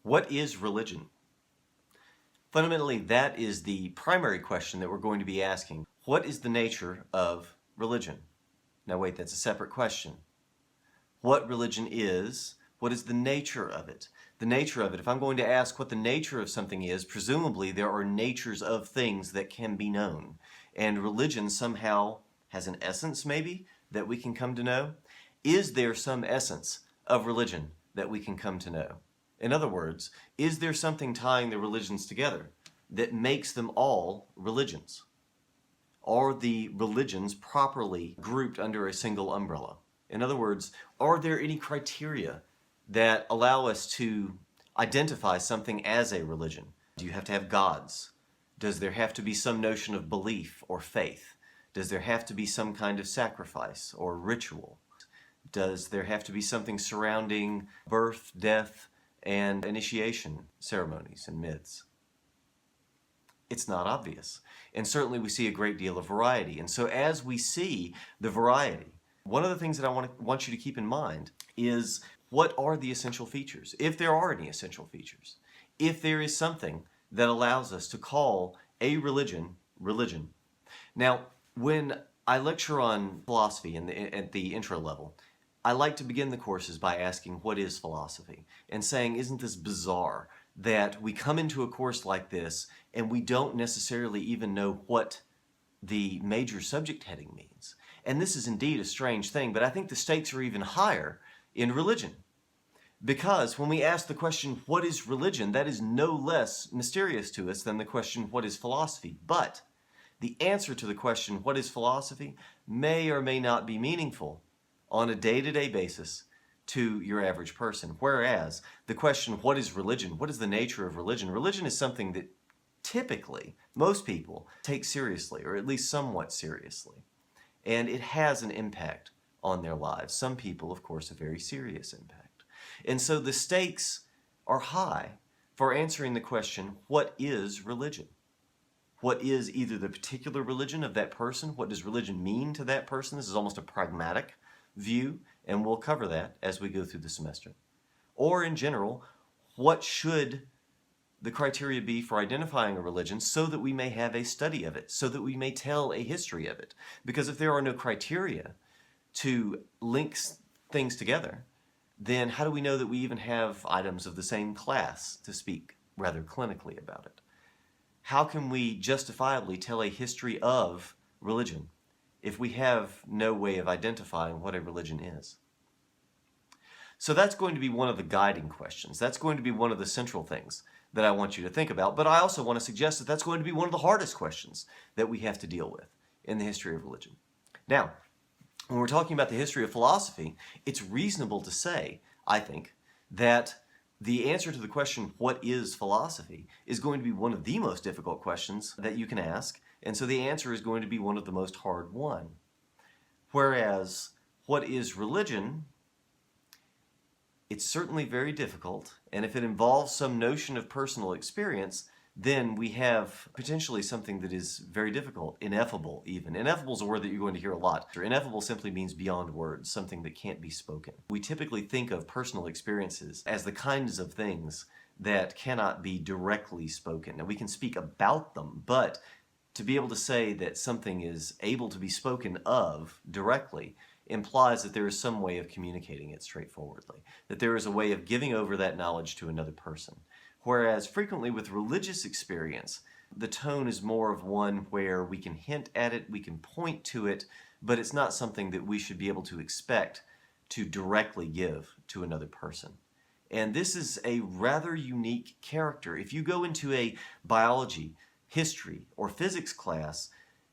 What is religion? Fundamentally, that is the primary question that we're going to be asking. What is the nature of religion? Now wait, that's a separate question. What religion is, what is the nature of it? The nature of it, if I'm going to ask what the nature of something is, presumably there are natures of things that can be known. And religion somehow has an essence, maybe, that we can come to know. Is there some essence of religion that we can come to know? In other words, is there something tying the religions together that makes them all religions? Are the religions properly grouped under a single umbrella? In other words, are there any criteria that allow us to identify something as a religion? Do you have to have gods? Does there have to be some notion of belief or faith? Does there have to be some kind of sacrifice or ritual? Does there have to be something surrounding birth, death, and initiation ceremonies and myths? It's not obvious. And certainly we see a great deal of variety. And so as we see the variety, one of the things that I want you to keep in mind is, what are the essential features? If there are any essential features. If there is something that allows us to call a religion, religion. Now, when I lecture on philosophy at the intro level, I like to begin the courses by asking, what is philosophy? And saying, isn't this bizarre that we come into a course like this and we don't necessarily even know what the major subject heading means? And this is indeed a strange thing, but I think the stakes are even higher in religion. Because when we ask the question, what is religion, that is no less mysterious to us than the question, what is philosophy? But the answer to the question, what is philosophy, may or may not be meaningful on a day-to-day basis to your average person. Whereas the question, what is religion? What is the nature of religion? Religion is something that typically most people take seriously, or at least somewhat seriously. And it has an impact on their lives. Some people, of course, a very serious impact. And so the stakes are high for answering the question, what is religion? What is either the particular religion of that person? What does religion mean to that person? This is almost a pragmatic view, and we'll cover that as we go through the semester. Or in general, what should the criteria be for identifying a religion so that we may have a study of it, so that we may tell a history of it? Because if there are no criteria to link things together, then how do we know that we even have items of the same class, to speak rather clinically about it? How can we justifiably tell a history of religion if we have no way of identifying what a religion is? So that's going to be one of the guiding questions. That's going to be one of the central things that I want you to think about. But I also want to suggest that that's going to be one of the hardest questions that we have to deal with in the history of religion. Now, when we're talking about the history of philosophy, it's reasonable to say, I think, that the answer to the question, what is philosophy, is going to be one of the most difficult questions that you can ask. And so the answer is going to be one of the most hard won. Whereas, what is religion? It's certainly very difficult, and if it involves some notion of personal experience, then we have potentially something that is very difficult, ineffable even. Ineffable is a word that you're going to hear a lot. Ineffable simply means beyond words, something that can't be spoken. We typically think of personal experiences as the kinds of things that cannot be directly spoken. And we can speak about them, but to be able to say that something is able to be spoken of directly implies that there is some way of communicating it straightforwardly, that there is a way of giving over that knowledge to another person. Whereas frequently with religious experience, the tone is more of one where we can hint at it, we can point to it, but it's not something that we should be able to expect to directly give to another person. And this is a rather unique character. If you go into a biology, history, or physics class,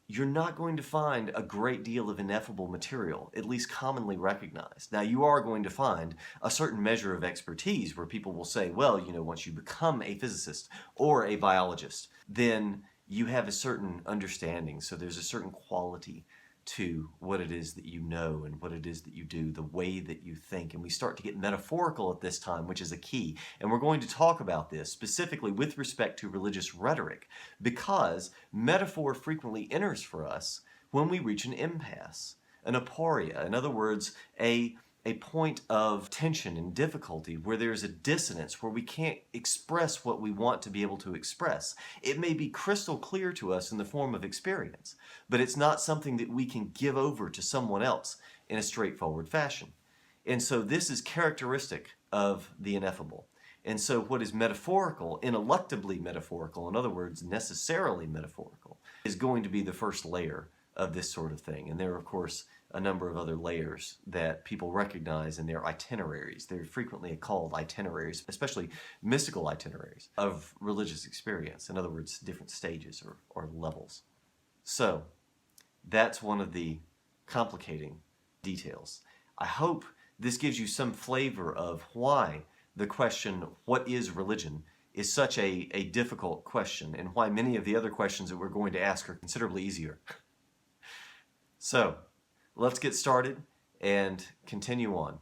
you're not going to find a great deal of ineffable material, at least commonly recognized. Now, you are going to find a certain measure of expertise where people will say, well, you know, once you become a physicist or a biologist, then you have a certain understanding. So there's a certain quality to what it is that you know and what it is that you do, the way that you think. And we start to get metaphorical at this time, which is a key. And we're going to talk about this specifically with respect to religious rhetoric, because metaphor frequently enters for us when we reach an impasse, an aporia. In other words, a a point of tension and difficulty, where there's a dissonance, where we can't express what we want to be able to express. It may be crystal clear to us in the form of experience, but it's not something that we can give over to someone else in a straightforward fashion. And so this is characteristic of the ineffable. And so what is metaphorical, ineluctably metaphorical, in other words, necessarily metaphorical, is going to be the first layer of this sort of thing. And there are, of course, a number of other layers that people recognize in their itineraries. They're frequently called itineraries, especially mystical itineraries of religious experience. In other words, different stages or levels. So that's one of the complicating details. I hope this gives you some flavor of why the question, what is religion, is such a difficult question, and why many of the other questions that we're going to ask are considerably easier. So, let's get started and continue on.